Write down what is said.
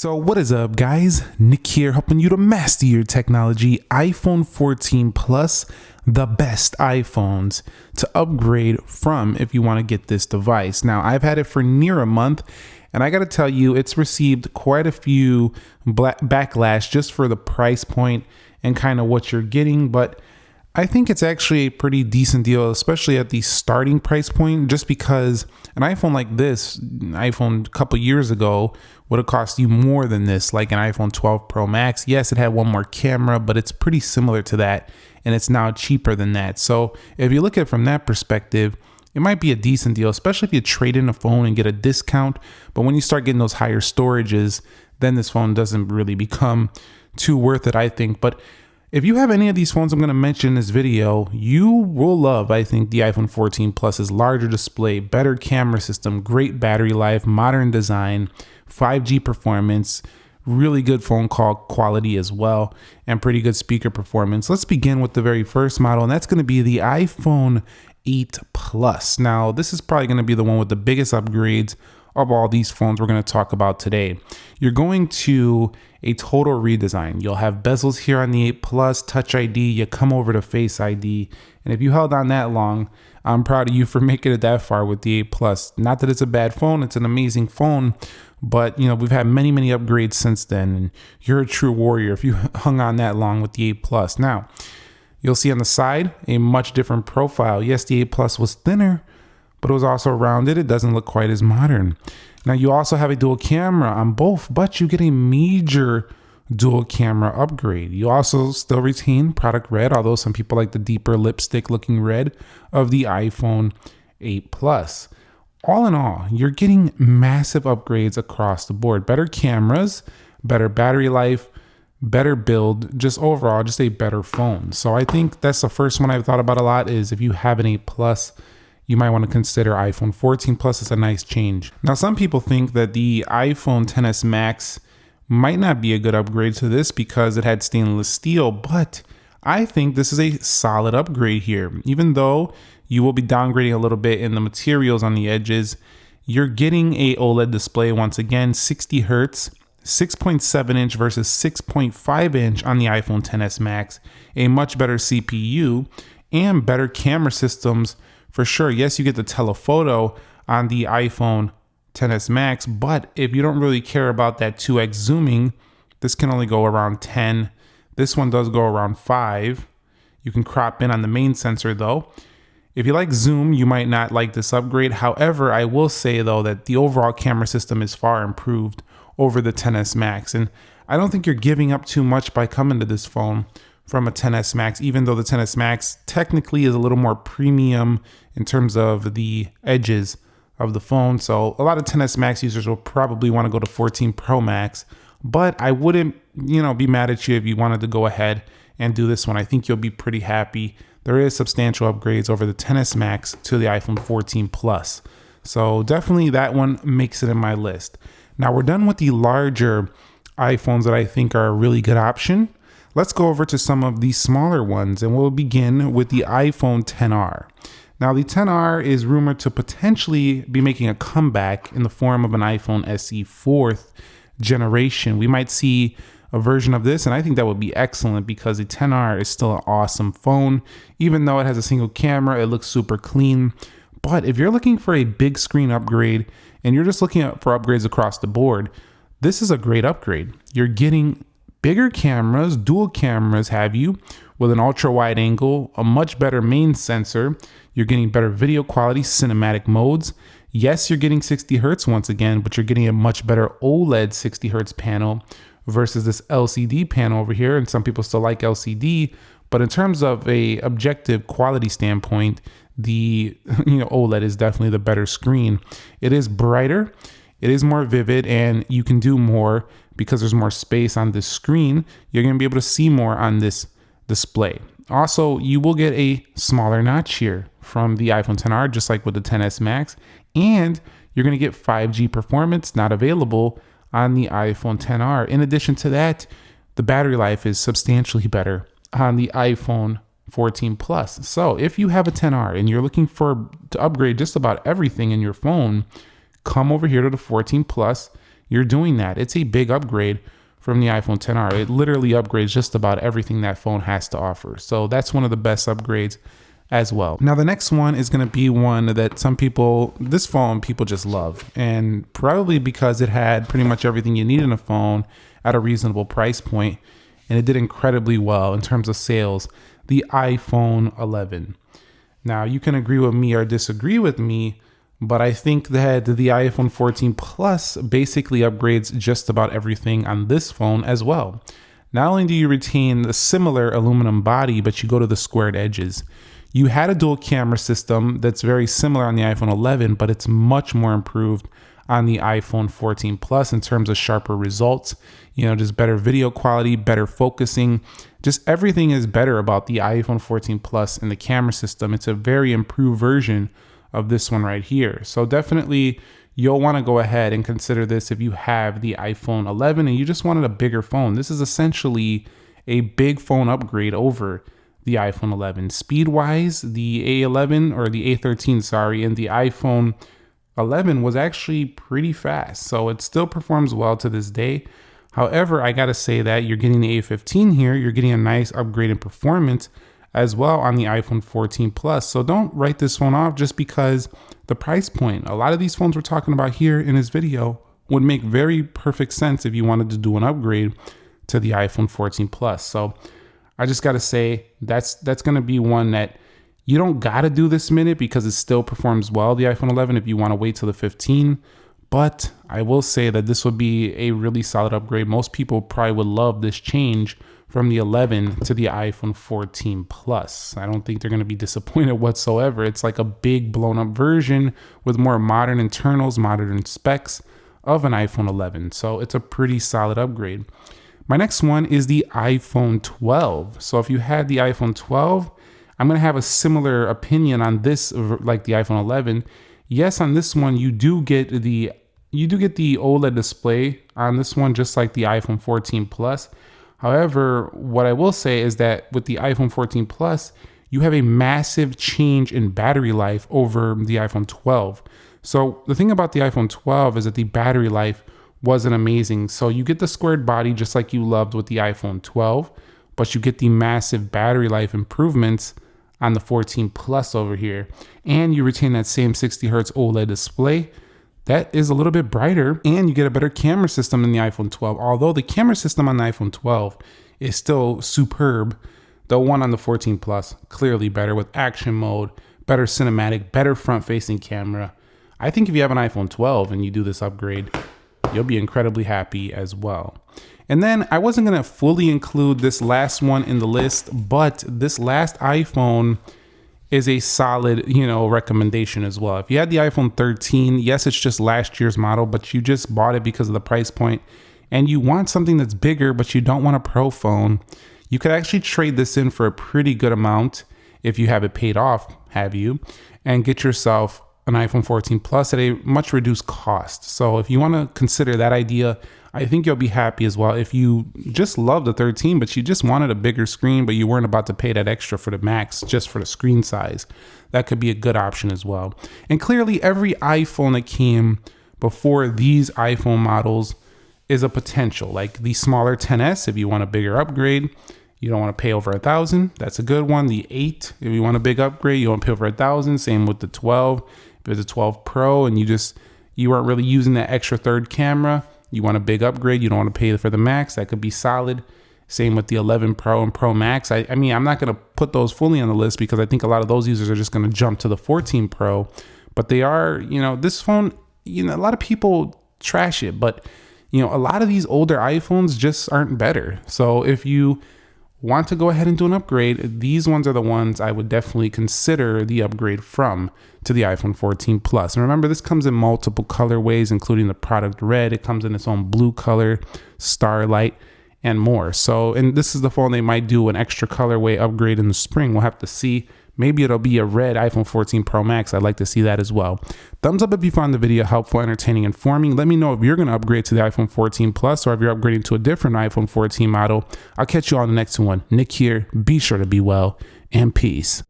So what is up, guys? Nick here, helping you to master your technology. iPhone 14 Plus, the best iPhones to upgrade from if you want to get this device. Now, I've had it for near a month, and I got to tell you, it's received quite a few backlash just for the price point and kind of what you're getting, but I think it's actually a pretty decent deal, especially at the starting price point, just because an iPhone like this, iPhone a couple years ago, would have cost you more than this, like an iPhone 12 Pro Max. Yes, it had one more camera, but it's pretty similar to that, and it's now cheaper than that. So if you look at it from that perspective, it might be a decent deal, especially if you trade in a phone and get a discount. But when you start getting those higher storages, then this phone doesn't really become too worth it, I think. But if you have any of these phones I'm going to mention in this video, you will love, I think, the iPhone 14 Plus's larger display, better camera system, great battery life, modern design, 5G performance, really good phone call quality as well, and pretty good speaker performance. Let's begin with the very first model, and that's going to be the iPhone 8 Plus. Now, this is probably going to be the one with the biggest upgrades of all these phones we're going to talk about today. You're going to a total redesign. You'll have bezels here on the 8 Plus, Touch ID, you come over to Face ID, and if you held on that long, I'm proud of you for making it that far with the 8 Plus. Not that it's a bad phone, it's an amazing phone, but you know, we've had many upgrades since then, and you're a true warrior if you hung on that long with the 8 Plus. Now, you'll see on the side a much different profile. Yes, the 8 Plus was thinner, but it was also rounded. It doesn't look quite as modern. Now, you also have a dual camera on both, but you get a major dual camera upgrade. You also still retain product red, although some people like the deeper lipstick looking red of the iPhone 8 Plus. All in all, you're getting massive upgrades across the board. Better cameras, better battery life, better build, just overall, just a better phone. So I think that's the first one I've thought about a lot, is if you have an 8 Plus, you might want to consider iPhone 14 Plus as a nice change. Now, some people think that the iPhone XS Max might not be a good upgrade to this because it had stainless steel, but I think this is a solid upgrade here. Even though you will be downgrading a little bit in the materials on the edges, you're getting a OLED display once again, 60 Hertz, 6.7 inch versus 6.5 inch on the iPhone XS Max, a much better CPU, and better camera systems. For sure, yes, you get the telephoto on the iPhone XS Max, but if you don't really care about that 2x zooming, this can only go around 10. This one does go around 5. You can crop in on the main sensor though. If you like zoom, you might not like this upgrade. However, I will say though that the overall camera system is far improved over the XS Max, and I don't think you're giving up too much by coming to this phone from a XS Max, even though the XS Max technically is a little more premium in terms of the edges of the phone. So a lot of XS Max users will probably want to go to 14 Pro Max, but I wouldn't, be mad at you if you wanted to go ahead and do this one. I think you'll be pretty happy. There is substantial upgrades over the XS Max to the iPhone 14 Plus. So definitely that one makes it in my list. Now we're done with the larger iPhones that I think are a really good option. Let's go over to some of the smaller ones, and we'll begin with the iPhone XR. Now, the XR is rumored to potentially be making a comeback in the form of an iPhone SE 4th generation. We might see a version of this, and I think that would be excellent because the XR is still an awesome phone. Even though it has a single camera, it looks super clean. But if you're looking for a big screen upgrade and you're just looking for upgrades across the board, this is a great upgrade. You're getting bigger cameras, dual cameras have you, with an ultra wide angle, a much better main sensor. You're getting better video quality, cinematic modes. Yes, you're getting 60 Hertz once again, but you're getting a much better OLED 60 Hertz panel versus this LCD panel over here. And some people still like LCD, but in terms of a objective quality standpoint, the OLED is definitely the better screen. It is brighter, it is more vivid, and you can do more because there's more space on this screen. You're going to be able to see more on this display. Also, you will get a smaller notch here from the iPhone XR, just like with the XS Max, and you're going to get 5G performance not available on the iPhone XR. In addition to that, the battery life is substantially better on the iPhone 14 Plus. So if you have a XR and you're looking to upgrade just about everything in your phone, come over here to the 14 Plus. you're doing that. It's a big upgrade from the iPhone XR. It literally upgrades just about everything that phone has to offer. So that's one of the best upgrades as well. Now the next one is going to be one that this phone people just love, and probably because it had pretty much everything you need in a phone at a reasonable price point, and it did incredibly well in terms of sales, the iPhone 11. Now you can agree with me or disagree with me, but I think that the iPhone 14 Plus basically upgrades just about everything on this phone as well. Not only do you retain the similar aluminum body, but you go to the squared edges. You had a dual camera system that's very similar on the iPhone 11, but it's much more improved on the iPhone 14 Plus in terms of sharper results, just better video quality, better focusing, just everything is better about the iPhone 14 Plus in the camera system. It's a very improved version of this one right here. So definitely you'll want to go ahead and consider this if you have the iPhone 11 and you just wanted a bigger phone. This is essentially a big phone upgrade over the iPhone 11. Speed-wise, the A11 or the A13, sorry, and the iPhone 11 was actually pretty fast. So it still performs well to this day. However, I got to say that you're getting the A15 here. You're getting a nice upgrade in performance as well on the iPhone 14 Plus. So don't write this phone off just because the price point. A lot of these phones we're talking about here in this video would make very perfect sense if you wanted to do an upgrade to the iPhone 14 Plus. So I just got to say that's going to be one that you don't got to do this minute because it still performs well, the iPhone 11, if you want to wait till the 15. But I will say that this would be a really solid upgrade. Most people probably would love this change from the 11 to the iPhone 14 Plus. I don't think they're going to be disappointed whatsoever. It's like a big blown up version with more modern internals, modern specs of an iPhone 11. So it's a pretty solid upgrade. My next one is the iPhone 12. So if you had the iPhone 12, I'm going to have a similar opinion on this like the iPhone 11. Yes, on this one you do get the OLED display on this one, just like the iPhone 14 Plus. However, what I will say is that with the iPhone 14 Plus, you have a massive change in battery life over the iPhone 12. So the thing about the iPhone 12 is that the battery life wasn't amazing. So you get the squared body just like you loved with the iPhone 12, but you get the massive battery life improvements on the 14 Plus over here. And you retain that same 60 Hertz OLED display. That is a little bit brighter, and you get a better camera system than the iPhone 12. Although the camera system on the iPhone 12 is still superb, the one on the 14 Plus clearly better with action mode, better cinematic, better front-facing camera. I think if you have an iPhone 12 and you do this upgrade, you'll be incredibly happy as well. And then I wasn't going to fully include this last one in the list, but this last iPhone is a solid, recommendation as well. If you had the iPhone 13, yes, it's just last year's model, but you just bought it because of the price point and you want something that's bigger, but you don't want a Pro phone, you could actually trade this in for a pretty good amount if you have it paid off, and get yourself an iPhone 14 Plus at a much reduced cost. So if you want to consider that idea, I think you'll be happy as well. If you just love the 13, but you just wanted a bigger screen, but you weren't about to pay that extra for the max just for the screen size, that could be a good option as well. And clearly every iPhone that came before these iPhone models is a potential, like the smaller 10s, if you want a bigger upgrade, you don't want to pay over $1,000. That's a good one. The 8, if you want a big upgrade, you don't pay over $1,000. Same with the 12. If it's a 12 Pro and you aren't really using that extra third camera, you want a big upgrade, you don't want to pay for the max, that could be solid. Same with the 11 Pro and Pro Max. I mean, I'm not going to put those fully on the list because I think a lot of those users are just going to jump to the 14 Pro. But they are, this phone, a lot of people trash it, but, a lot of these older iPhones just aren't better. So if you want to go ahead and do an upgrade, these ones are the ones I would definitely consider the upgrade from to the iPhone 14 Plus. And remember, this comes in multiple colorways, including the product red. It comes in its own blue color, starlight, and more. So, and this is the phone they might do an extra colorway upgrade in the spring. We'll have to see. Maybe it'll be a red iPhone 14 Pro Max. I'd like to see that as well. Thumbs up if you found the video helpful, entertaining, informing. Let me know if you're going to upgrade to the iPhone 14 Plus or if you're upgrading to a different iPhone 14 model. I'll catch you on the next one. Nick here. Be sure to be well, and peace.